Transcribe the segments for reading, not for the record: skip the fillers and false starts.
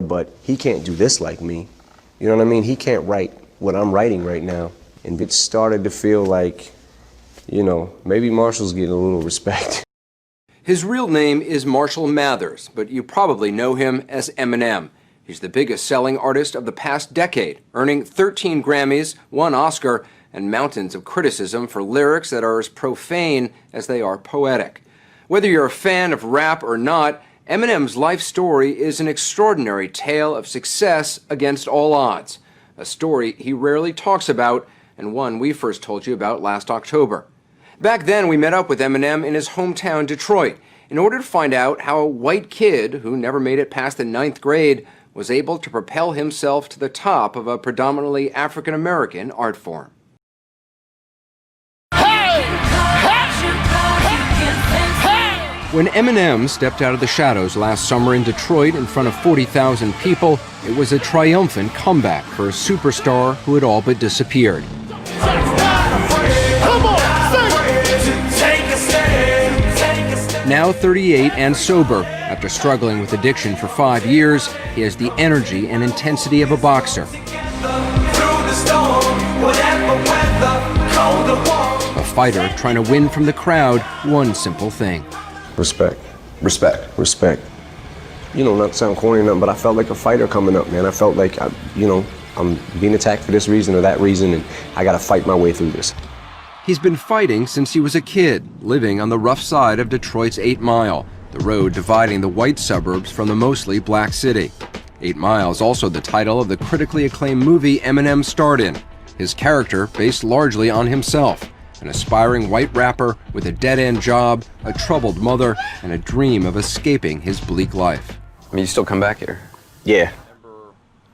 but he can't do this like me. You know what I mean? He can't write what I'm writing right now. And it started to feel like, you know, maybe Marshall's getting a little respect. His real name is Marshall Mathers, but you probably know him as Eminem. He's the biggest selling artist of the past decade, earning 13 Grammys, 1 Oscar, and mountains of criticism for lyrics that are as profane as they are poetic. Whether you're a fan of rap or not, Eminem's life story is an extraordinary tale of success against all odds, a story he rarely talks about, and one we first told you about last October. Back then, we met up with Eminem in his hometown, Detroit, in order to find out how a white kid who never made it past the 9th grade was able to propel himself to the top of a predominantly African-American art form. When Eminem stepped out of the shadows last summer in Detroit in front of 40,000 people, it was a triumphant comeback for a superstar who had all but disappeared. Now 38 and sober, after struggling with addiction for 5 years, he has the energy and intensity of a boxer. A fighter trying to win from the crowd one simple thing. Respect. Respect. Respect. You know, not to sound corny or nothing, but I felt like a fighter coming up, man. I felt like, I'm being attacked for this reason or that reason, and I gotta fight my way through this. He's been fighting since he was a kid, living on the rough side of Detroit's 8 Mile, the road dividing the white suburbs from the mostly black city. 8 Mile is also the title of the critically acclaimed movie Eminem starred in, his character based largely on himself, an aspiring white rapper with a dead-end job, a troubled mother, and a dream of escaping his bleak life. I mean, you still come back here? Yeah.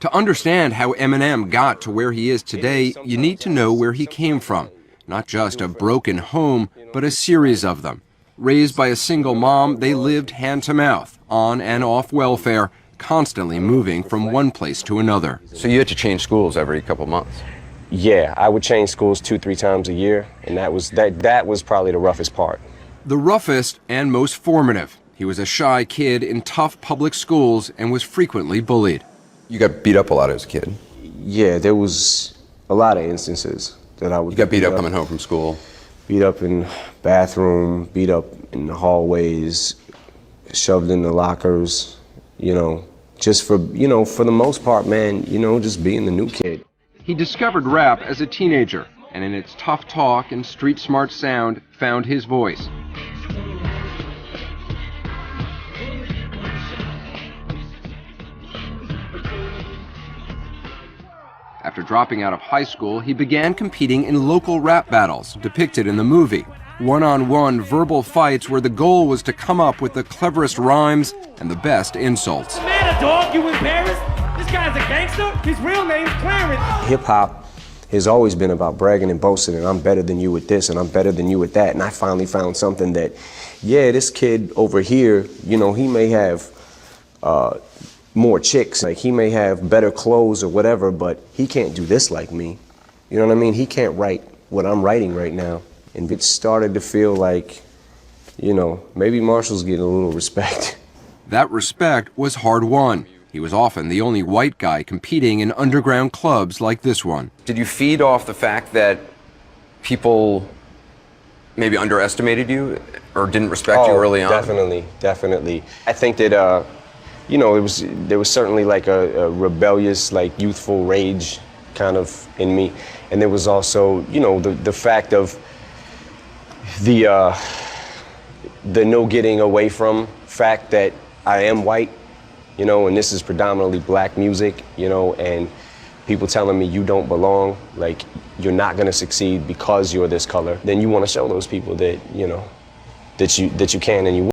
To understand how Eminem got to where he is today, you need to know where he came from. Not just a broken home, but a series of them. Raised by a single mom, they lived hand to mouth, on and off welfare, constantly moving from one place to another. So you had to change schools every couple months? Yeah, I would change schools 2-3 times a year, and that was probably the roughest part. The roughest and most formative. He was a shy kid in tough public schools and was frequently bullied. You got beat up a lot as a kid? Yeah, there was a lot of instances that I would. You got beat up coming home from school? Beat up in bathroom, beat up in the hallways, shoved in the lockers, just for the most part, man, just being the new kid. He discovered rap as a teenager, and in its tough talk and street smart sound, found his voice. After dropping out of high school, he began competing in local rap battles depicted in the movie. One-on-one verbal fights where the goal was to come up with the cleverest rhymes and the best insults. Man, a dog, you embarrassed? This guy's a gangster? His real name's Clarence. Hip-hop has always been about bragging and boasting, and I'm better than you with this, and I'm better than you with that. And I finally found something that, yeah, this kid over here, he may have more chicks, like he may have better clothes or whatever, but he can't do this like me. You know what I mean? He can't write what I'm writing right now. And it started to feel like, maybe Marshall's getting a little respect. That respect was hard-won. He was often the only white guy competing in underground clubs like this one. Did you feed off the fact that people maybe underestimated you or didn't respect you early on? Definitely. I think that, there was certainly like a rebellious, like youthful rage kind of in me. And there was also, the fact of the no getting away from fact that I am white, and this is predominantly black music, and people telling me you don't belong, like you're not gonna succeed because you're this color. Then you wanna show those people that, that you can and you will.